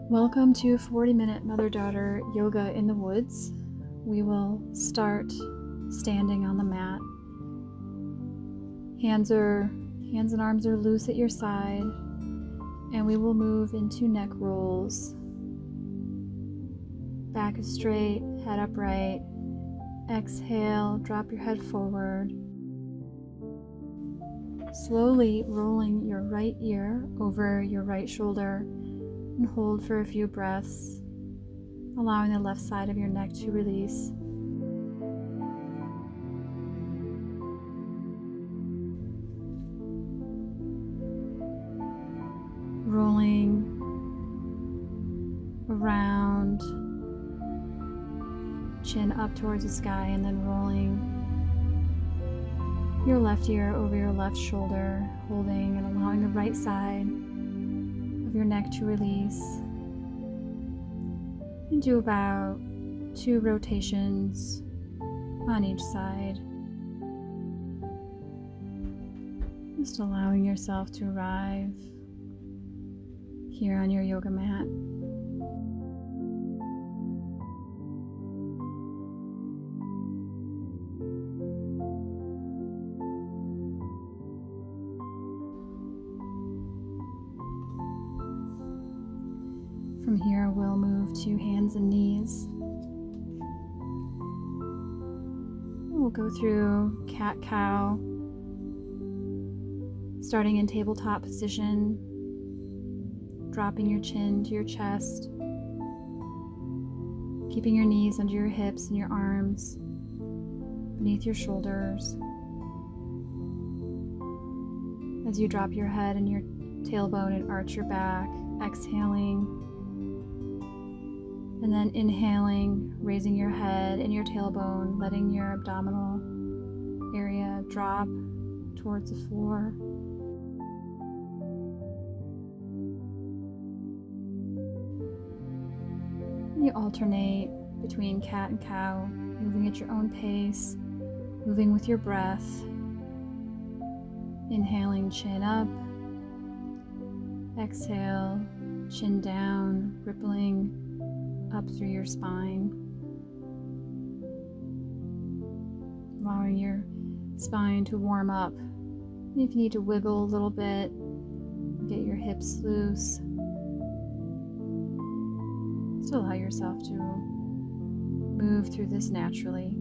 Welcome to 40-minute mother-daughter yoga in the woods. We will start standing on the mat. Hands and arms are loose at your side, and we will move into neck rolls. Back is straight, head upright. Exhale, drop your head forward. Slowly rolling your right ear over your right shoulder and hold for a few breaths, allowing the left side of your neck to release. Rolling around, chin up towards the sky, and then rolling your left ear over your left shoulder, holding and allowing the right side of your neck to release. And do about 2 rotations on each side. Just allowing yourself to arrive here on your yoga mat. From here, we'll move to hands and knees. We'll go through cat-cow, starting in tabletop position, dropping your chin to your chest, keeping your knees under your hips and your arms, beneath your shoulders. As you drop your head and your tailbone and arch your back, exhaling, and then inhaling, raising your head and your tailbone, letting your abdominal area drop towards the floor. You alternate between cat and cow, moving at your own pace, moving with your breath. Inhaling, chin up. Exhale, chin down, rippling up through your spine, allowing your spine to warm up. And if you need to wiggle a little bit, get your hips loose. So allow yourself to move through this naturally.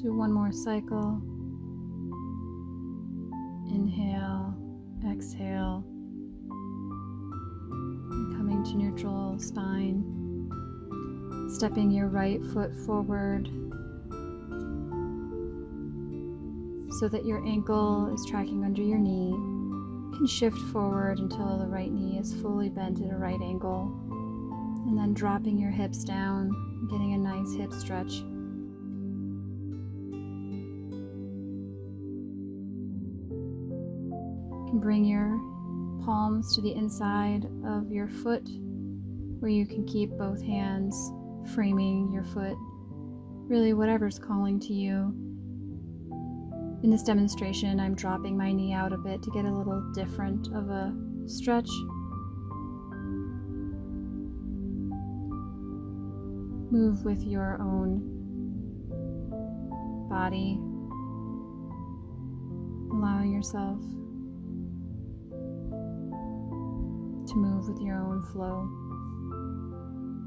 Do one more cycle. Inhale, exhale, and coming to neutral spine. Stepping your right foot forward so that your ankle is tracking under your knee. You can shift forward until the right knee is fully bent at a right angle, and then dropping your hips down, getting a nice hip stretch. You can bring your palms to the inside of your foot, where you can keep both hands framing your foot, really whatever's calling to you. In this demonstration, I'm dropping my knee out a bit to get a little different of a stretch. Move with your own body, allowing yourself to move with your own flow.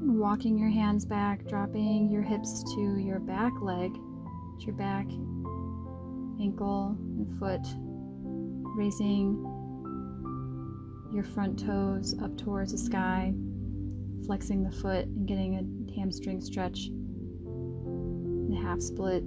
And walking your hands back, dropping your hips to your back leg, to your back ankle and foot, raising your front toes up towards the sky, flexing the foot and getting a hamstring stretch and half split.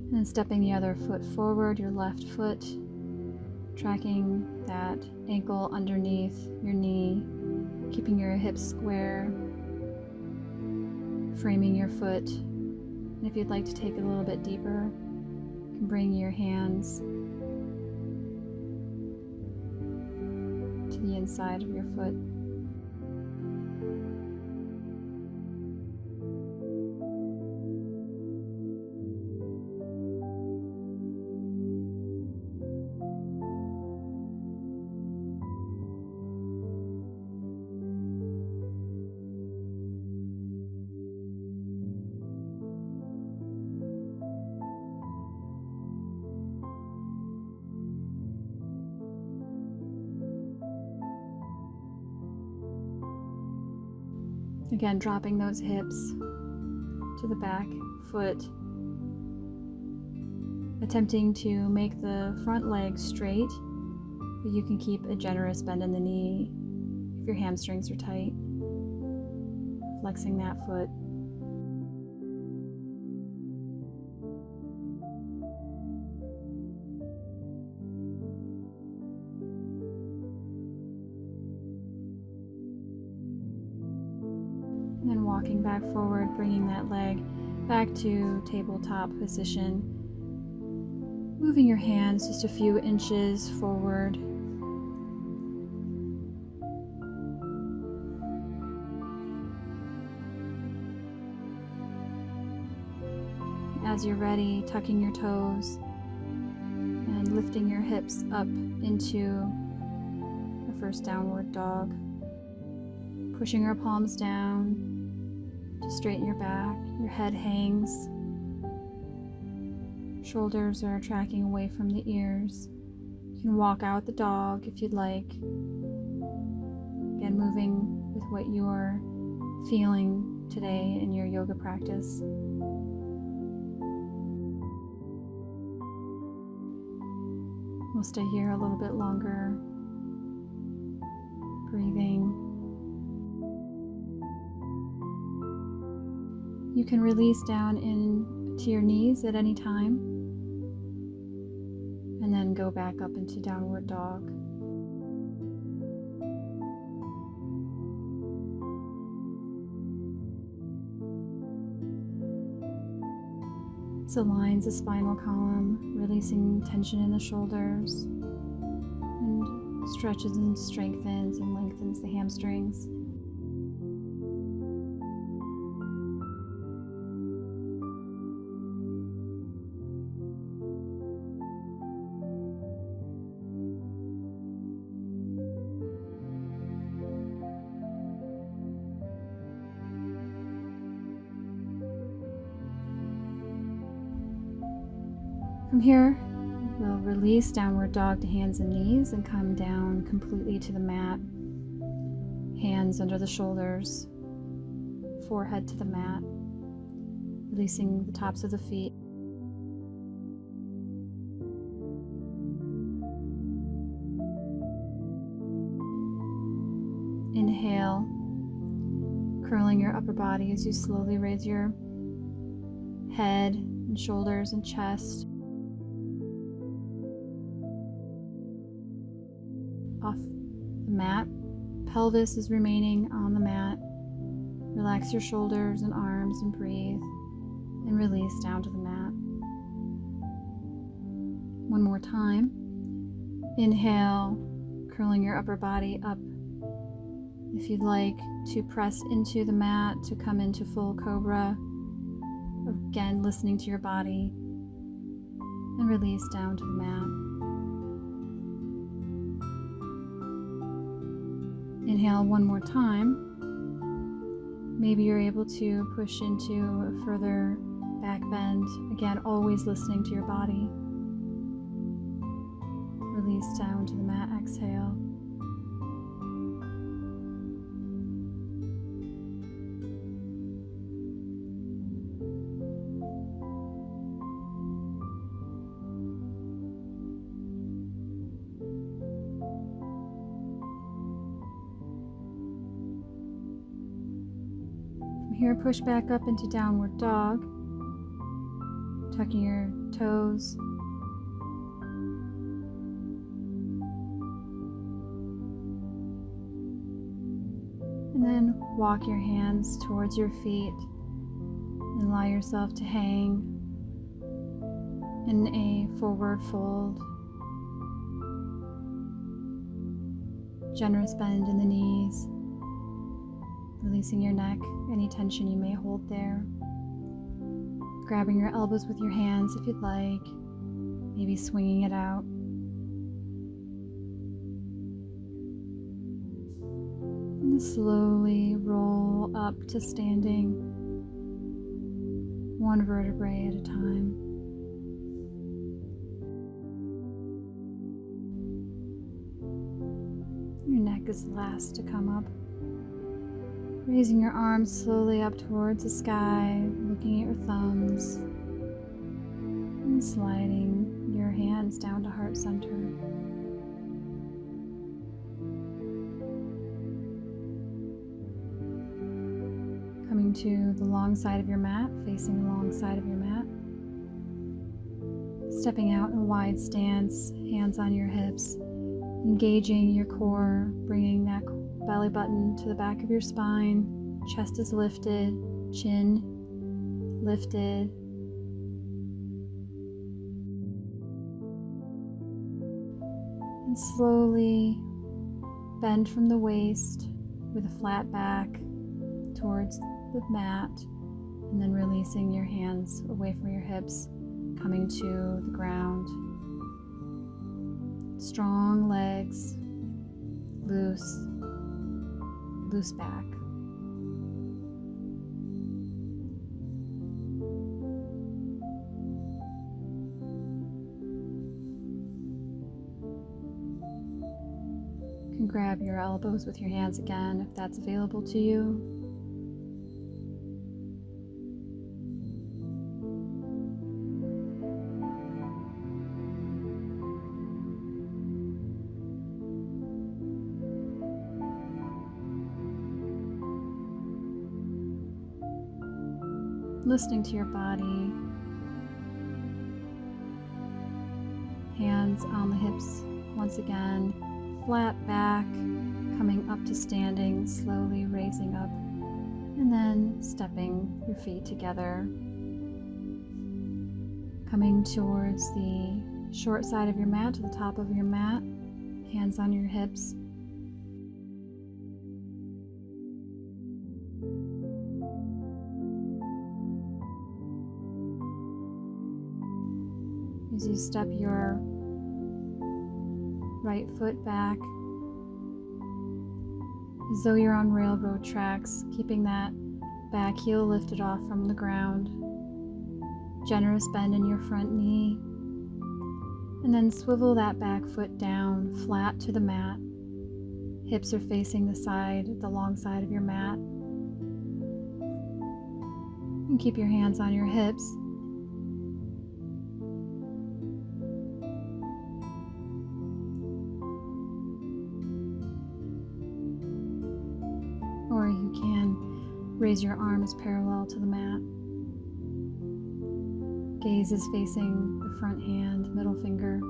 And then stepping the other foot forward, your left foot, tracking that ankle underneath your knee, keeping your hips square, framing your foot. And if you'd like to take it a little bit deeper, you can bring your hands to the inside of your foot. Again, dropping those hips to the back foot, attempting to make the front leg straight, but you can keep a generous bend in the knee if your hamstrings are tight, flexing that foot. And then walking back forward, bringing that leg back to tabletop position. Moving your hands just a few inches forward. As you're ready, tucking your toes and lifting your hips up into a first downward dog. Pushing your palms down to straighten your back. Your head hangs. Shoulders are tracking away from the ears. You can walk out the dog if you'd like. Again, moving with what you're feeling today in your yoga practice. We'll stay here a little bit longer. Breathing. You can release down into your knees at any time, and then go back up into downward dog. This aligns the spinal column, releasing tension in the shoulders, and stretches and strengthens and lengthens the hamstrings. From here, we'll release downward dog to hands and knees and come down completely to the mat. Hands under the shoulders, forehead to the mat, releasing the tops of the feet. Inhale, curling your upper body as you slowly raise your head and shoulders and chest off the mat. Pelvis is remaining on the mat. Relax your shoulders and arms and breathe, and release down to the mat. One more time. Inhale, curling your upper body up. If you'd like to press into the mat to come into full cobra, again listening to your body, and release down to the mat. Inhale one more time. Maybe you're able to push into a further back bend. Again, always listening to your body. Release down to the mat, exhale. Here, push back up into downward dog. tucking your toes. And then walk your hands towards your feet and allow yourself to hang in a forward fold. Generous bend in the knees, releasing your neck, any tension you may hold there. Grabbing your elbows with your hands if you'd like, maybe swinging it out. And slowly roll up to standing, one vertebrae at a time. Your neck is last to come up. Raising your arms slowly up towards the sky, looking at your thumbs, and sliding your hands down to heart center. Coming to the long side of your mat, facing the long side of your mat. Stepping out in a wide stance, hands on your hips, engaging your core, bringing that belly button to the back of your spine, chest is lifted, chin lifted. And slowly bend from the waist with a flat back towards the mat, and then releasing your hands away from your hips, coming to the ground. Strong legs, loose back. You can grab your elbows with your hands again if that's available to you. Listening to your body, hands on the hips once again, flat back, coming up to standing, slowly raising up, and then stepping your feet together, coming towards the short side of your mat, to the top of your mat, hands on your hips. As you step your right foot back, as though you're on railroad tracks, keeping that back heel lifted off from the ground. Generous bend in your front knee, and then swivel that back foot down flat to the mat. Hips are facing the long side of your mat. And keep your hands on your hips. Or you can raise your arms parallel to the mat. Gaze is facing the front hand, middle finger.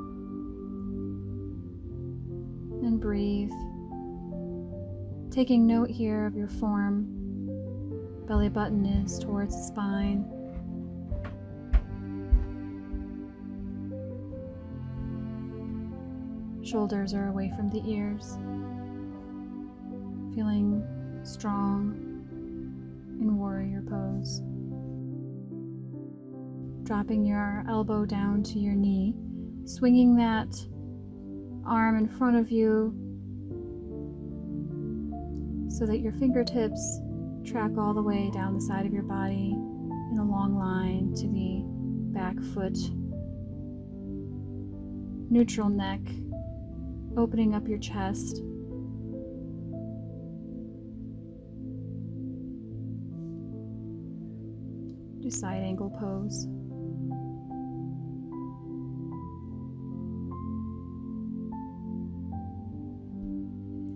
And breathe. Taking note here of your form. Belly button is towards the spine. Shoulders are away from the ears. Feeling strong in warrior pose. Dropping your elbow down to your knee, swinging that arm in front of you so that your fingertips track all the way down the side of your body in a long line to the back foot. Neutral neck, opening up your chest. Do side angle pose.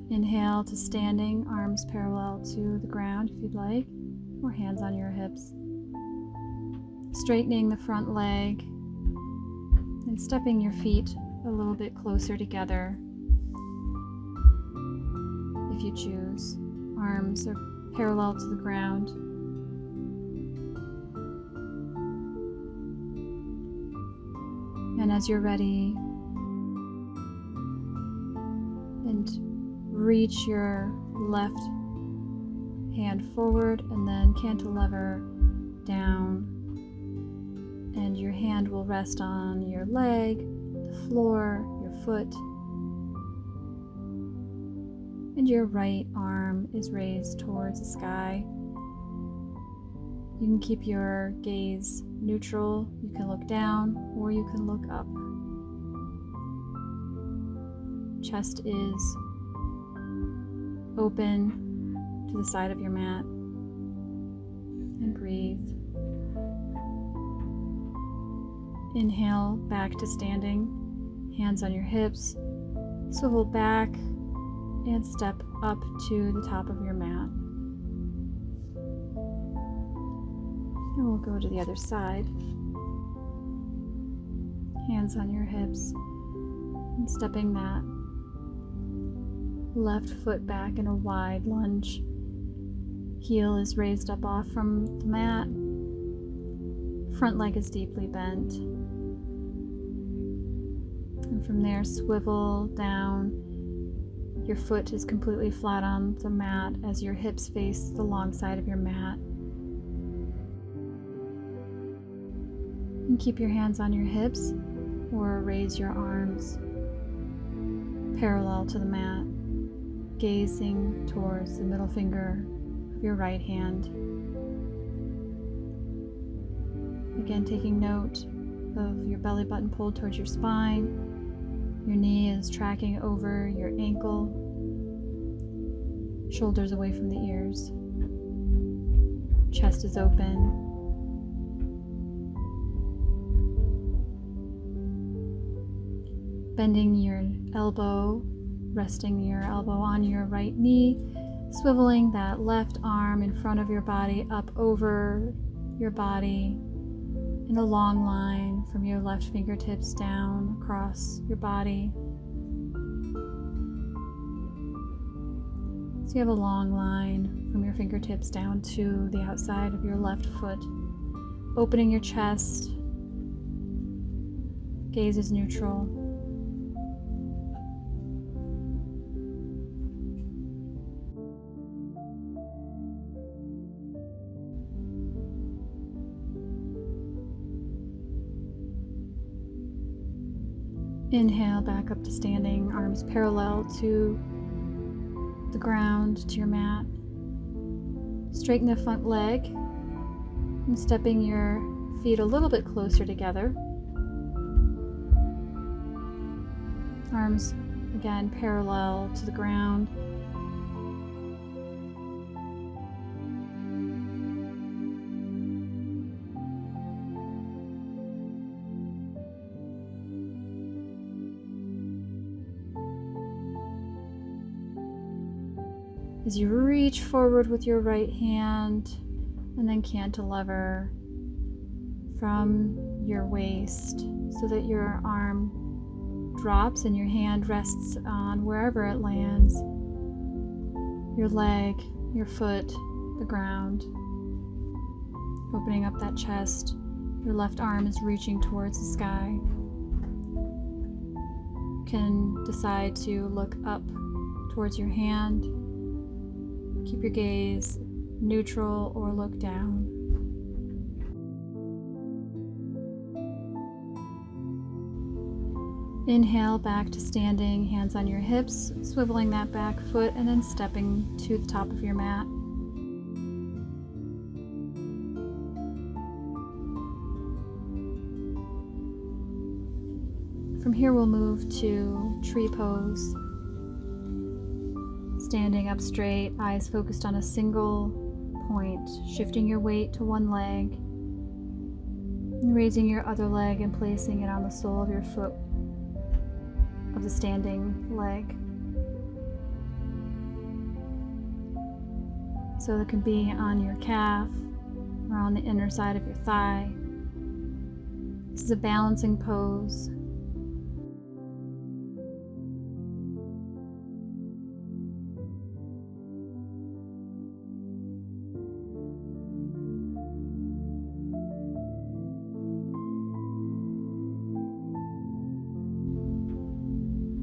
Inhale to standing, arms parallel to the ground if you'd like, or hands on your hips. Straightening the front leg and stepping your feet a little bit closer together if you choose. Arms are parallel to the ground. And as you're ready, and reach your left hand forward and then cantilever down, and your hand will rest on your leg, the floor, your foot, and your right arm is raised towards the sky. You can keep your gaze neutral, you can look down or you can look up. Chest is open to the side of your mat, and breathe. Inhale back to standing, hands on your hips, swivel back and step up to the top of your mat. And we'll go to the other side. Hands on your hips and stepping that left foot back in a wide lunge. Heel is raised up off from the mat. Front leg is deeply bent. And from there, swivel down. Your foot is completely flat on the mat as your hips face the long side of your mat. And keep your hands on your hips or raise your arms parallel to the mat, gazing towards the middle finger of your right hand. Again, taking note of your belly button pulled towards your spine. Your knee is tracking over your ankle, shoulders away from the ears. Chest is open. Bending your elbow, resting your elbow on your right knee, swiveling that left arm in front of your body up over your body in a long line from your left fingertips down across your body. So you have a long line from your fingertips down to the outside of your left foot. Opening your chest, gaze is neutral. Inhale back up to standing, arms parallel to the ground, to your mat. Straighten the front leg and stepping your feet a little bit closer together. Arms again parallel to the ground. As you reach forward with your right hand and then cantilever from your waist so that your arm drops and your hand rests on wherever it lands, your leg, your foot, the ground. Opening up that chest, your left arm is reaching towards the sky. You can decide to look up towards your hand. Keep your gaze neutral or look down. Inhale back to standing, hands on your hips, swiveling that back foot and then stepping to the top of your mat. From here we'll move to tree pose. Standing up straight, eyes focused on a single point, shifting your weight to one leg, and raising your other leg and placing it on the sole of your foot of the standing leg. So it can be on your calf or on the inner side of your thigh. This is a balancing pose.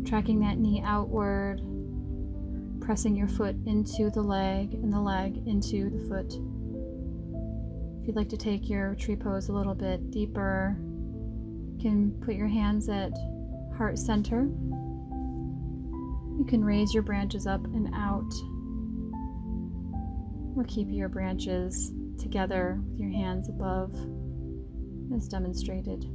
Tracking that knee outward, pressing your foot into the leg and the leg into the foot. If you'd like to take your tree pose a little bit deeper, you can put your hands at heart center. You can raise your branches up and out, or keep your branches together with your hands above, as demonstrated.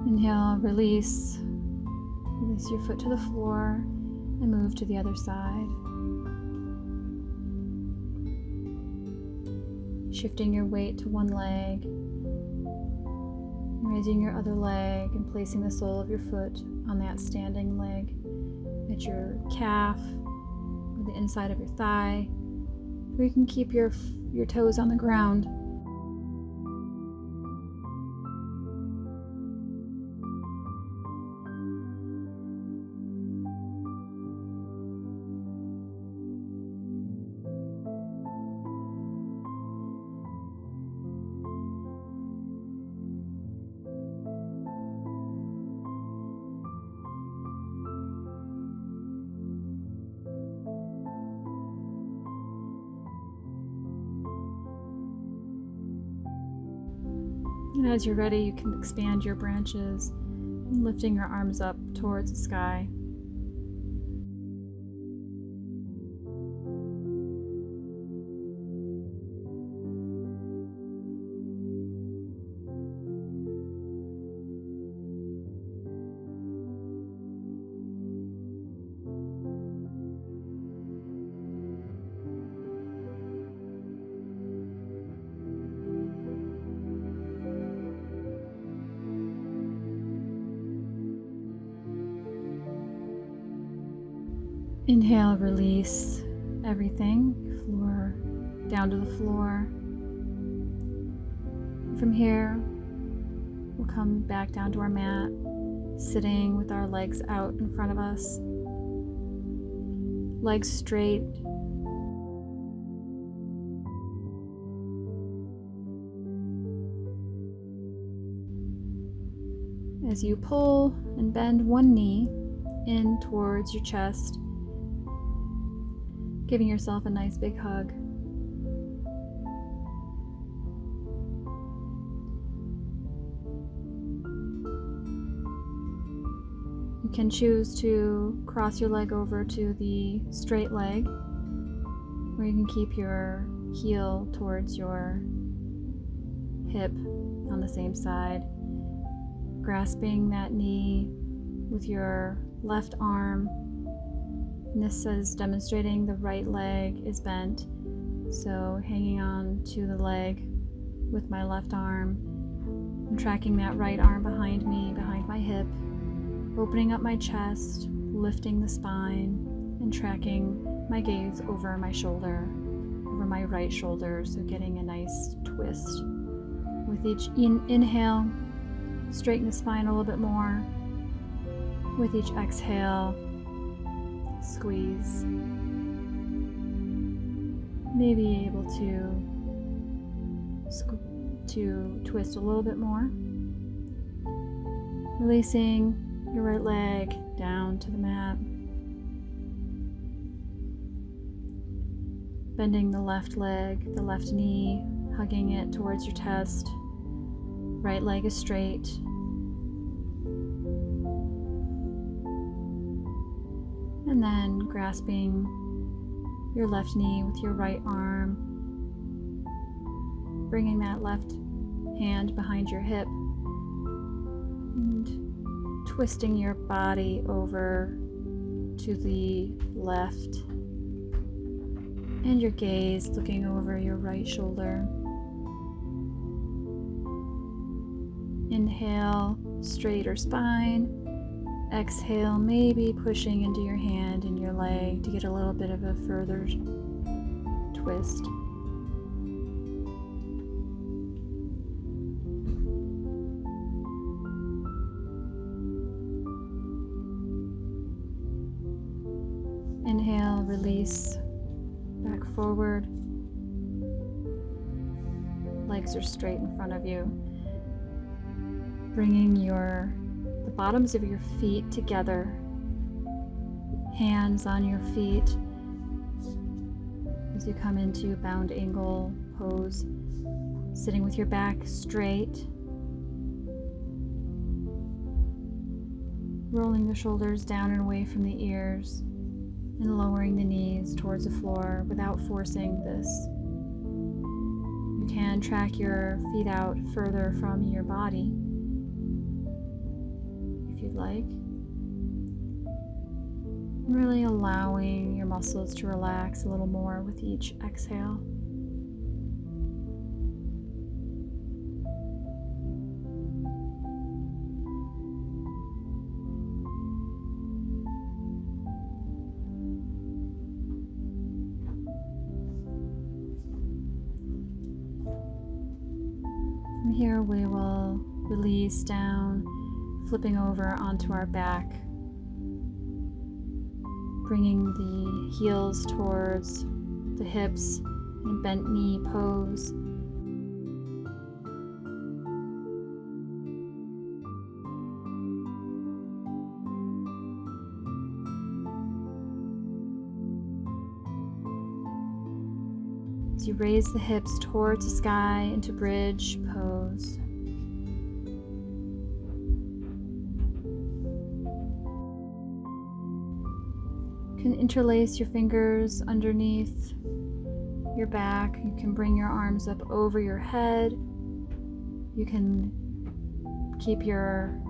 Inhale, release. Release your foot to the floor and move to the other side. Shifting your weight to one leg, raising your other leg and placing the sole of your foot on that standing leg at your calf or the inside of your thigh, or you can keep your toes on the ground. And as you're ready, you can expand your branches, lifting your arms up towards the sky. Inhale, release everything, floor down to the floor. From here, we'll come back down to our mat, sitting with our legs out in front of us, legs straight. As you pull and bend one knee in towards your chest, giving yourself a nice big hug. You can choose to cross your leg over to the straight leg, or you can keep your heel towards your hip on the same side, grasping that knee with your left arm. And this is demonstrating the right leg is bent, so hanging on to the leg with my left arm. I'm tracking that right arm behind me, behind my hip, opening up my chest, lifting the spine, and tracking my gaze over my shoulder, over my right shoulder, so getting a nice twist. With each inhale, straighten the spine a little bit more. With each exhale, squeeze. Maybe able to twist a little bit more. Releasing your right leg down to the mat. Bending the left leg, the left knee, hugging it towards your chest. Right leg is straight. And then grasping your left knee with your right arm, bringing that left hand behind your hip, and twisting your body over to the left, and your gaze looking over your right shoulder. Inhale, straighter spine. Exhale, maybe pushing into your hand and your leg to get a little bit of a further twist. Inhale, release, back forward. Legs are straight in front of you. Bringing the bottoms of your feet together, hands on your feet as you come into bound angle pose, sitting with your back straight, rolling the shoulders down and away from the ears, and lowering the knees towards the floor without forcing this. You can track your feet out further from your body if you'd like. And really allowing your muscles to relax a little more with each exhale. From here we will release down, flipping over onto our back, bringing the heels towards the hips in bent knee pose. As you raise the hips towards the sky into bridge pose. You can interlace your fingers underneath your back. You can bring your arms up over your head. You can keep your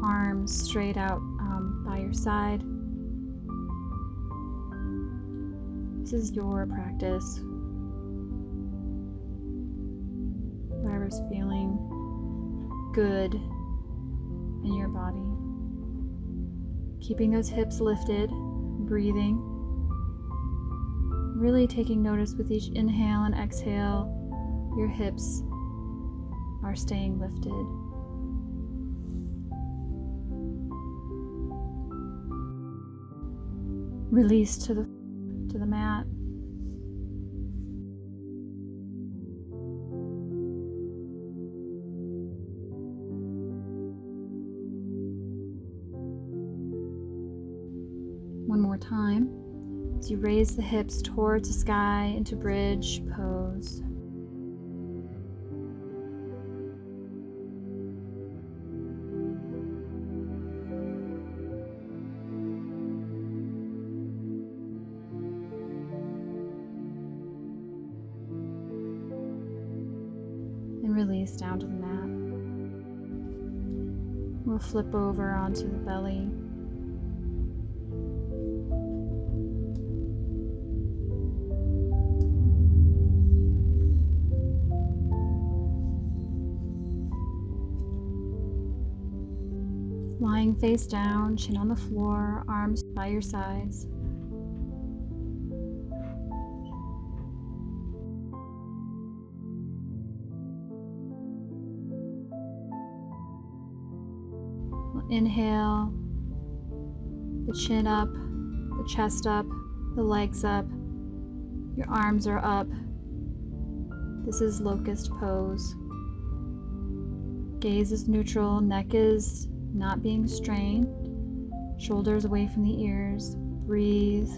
arms straight out by your side. This is your practice. Whatever's feeling good in your body. Keeping those hips lifted, breathing. Really taking notice with each inhale and exhale, your hips are staying lifted. Release to the mat. One more time. As you raise the hips towards the sky into bridge pose. And release down to the mat. We'll flip over onto the belly. Lying face down, chin on the floor, arms by your sides. We'll inhale, the chin up, the chest up, the legs up, your arms are up. This is locust pose. Gaze is neutral, neck is not being strained, shoulders away from the ears. Breathe.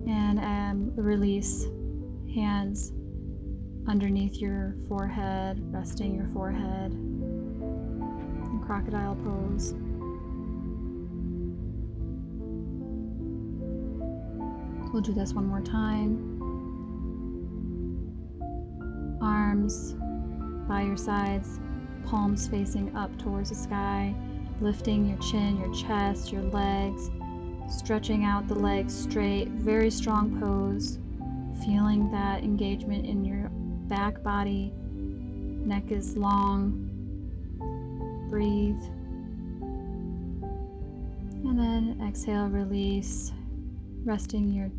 And release. Hands underneath your forehead, resting your forehead in crocodile pose. We'll do this one more time. Arms by your sides, palms facing up towards the sky, lifting your chin, your chest, your legs, stretching out the legs straight, very strong pose, feeling that engagement in your back body. Neck is long. Breathe. And then exhale, release, resting your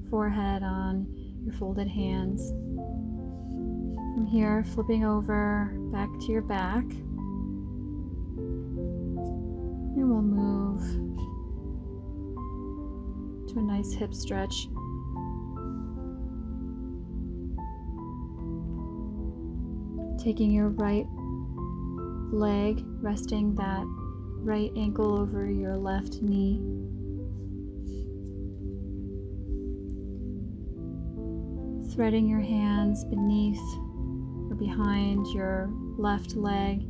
forehead on your folded hands. From here, flipping over back to your back. And we'll move to a nice hip stretch. Taking your right leg, resting that right ankle over your left knee. Threading your hands beneath or behind your left leg.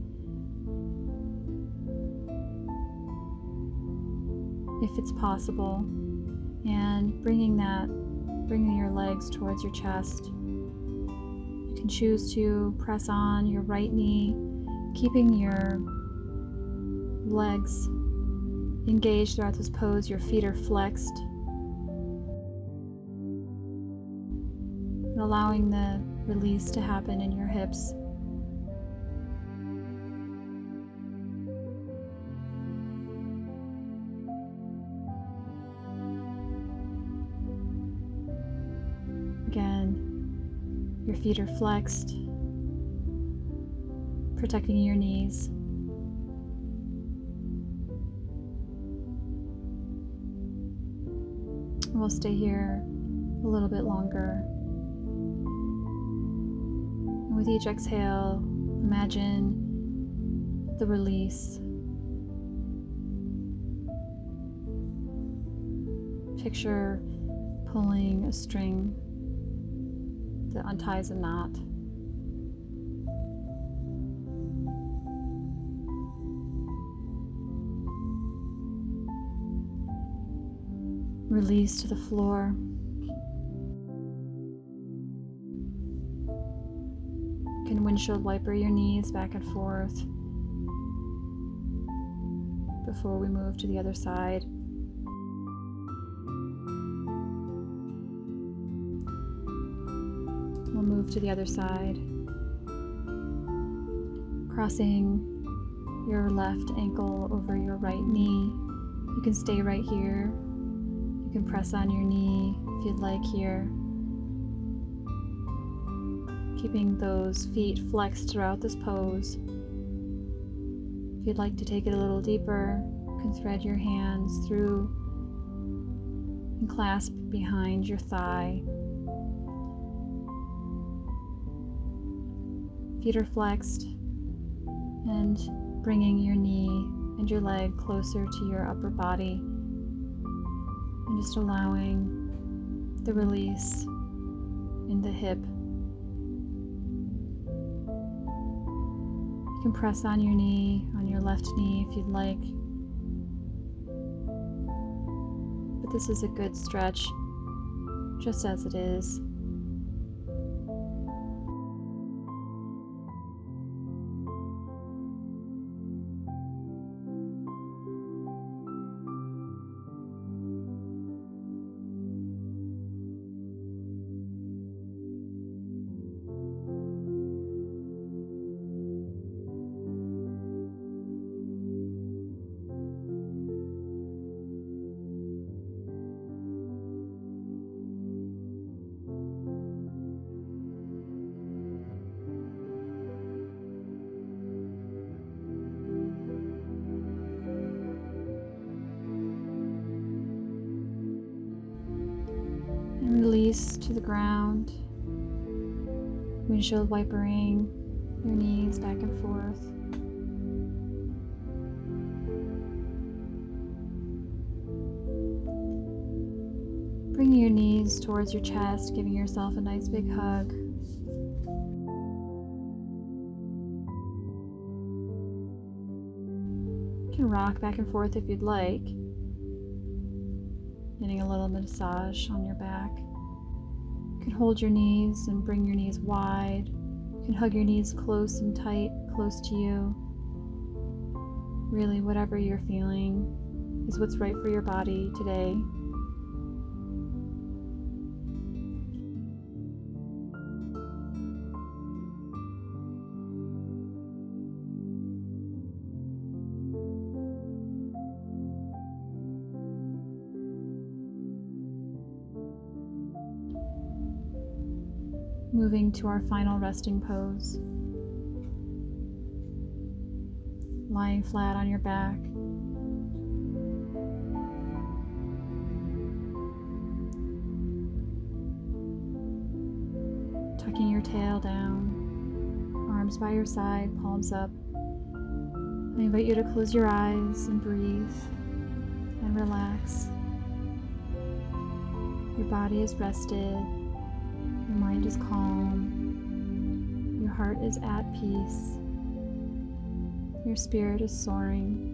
If it's possible, and bringing your legs towards your chest. You can choose to press on your right knee, keeping your legs engaged throughout this pose. Your feet are flexed, and allowing the release to happen in your hips. Again, your feet are flexed, protecting your knees. We'll stay here a little bit longer. And with each exhale, imagine the release. Picture pulling a string that unties a knot. Release to the floor. You can windshield wiper your knees back and forth before we move to the other side. We'll move to the other side, crossing your left ankle over your right knee. You can stay right here. You can press on your knee if you'd like here. Keeping those feet flexed throughout this pose. If you'd like to take it a little deeper, you can thread your hands through and clasp behind your thigh. Feet are flexed, and bringing your knee and your leg closer to your upper body, and just allowing the release in the hip. You can press on your knee, on your left knee if you'd like, but this is a good stretch just as it is. Release to the ground, windshield wipering your knees back and forth. Bringing your knees towards your chest, giving yourself a nice big hug. You can rock back and forth if you'd like, getting a little massage on your back. You can hold your knees and bring your knees wide. You can hug your knees close and tight, close to you. Really, whatever you're feeling is what's right for your body today. Moving to our final resting pose. Lying flat on your back. Tucking your tail down, arms by your side, palms up. I invite you to close your eyes and breathe and relax. Your body is rested. Your mind is calm. Your heart is at peace. Your spirit is soaring.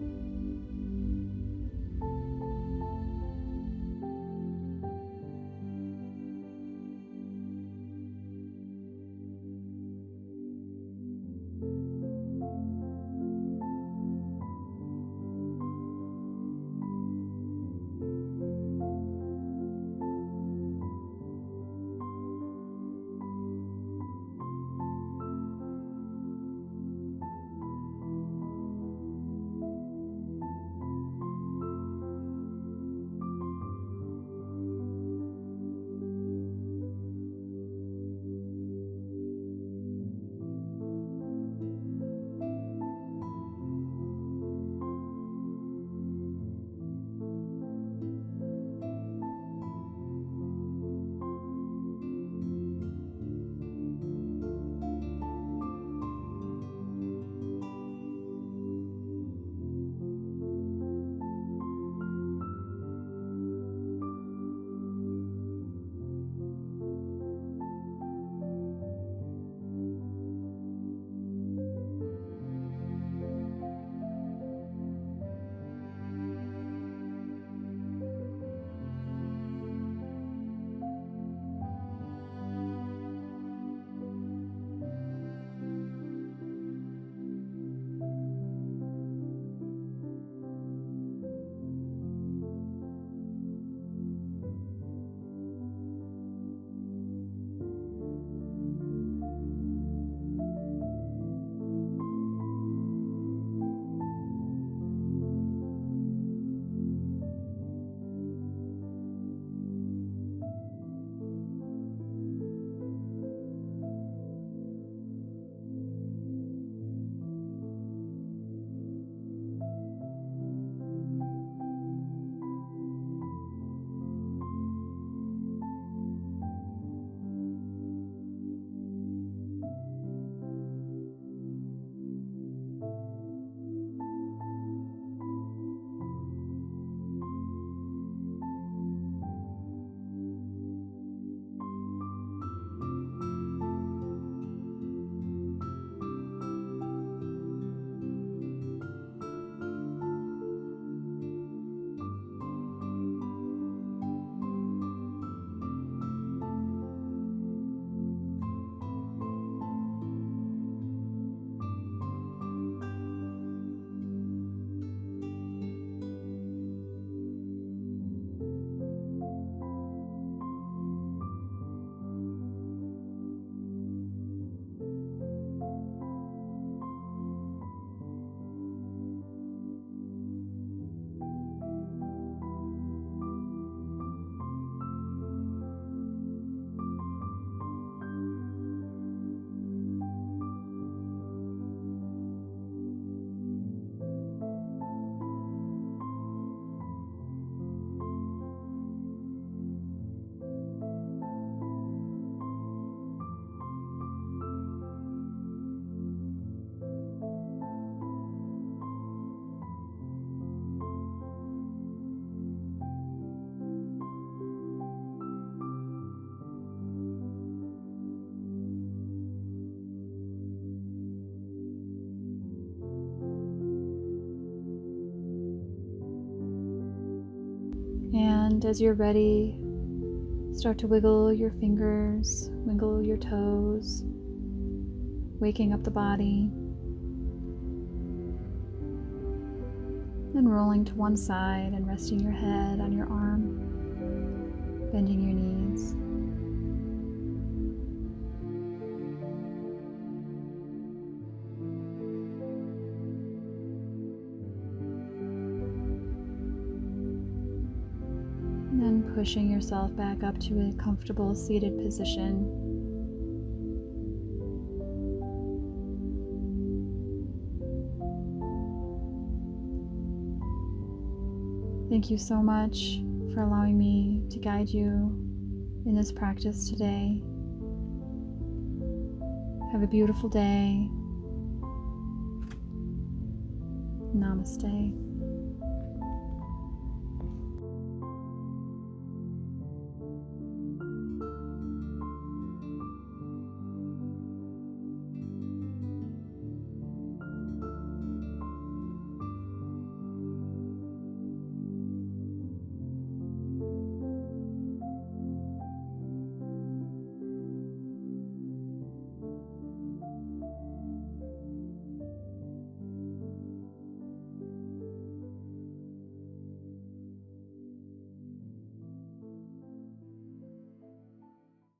And as you're ready, start to wiggle your fingers, wiggle your toes, waking up the body. Then rolling to one side and resting your head on your arm, bending your knees. And then pushing yourself back up to a comfortable seated position. Thank you so much for allowing me to guide you in this practice today. Have a beautiful day. Namaste.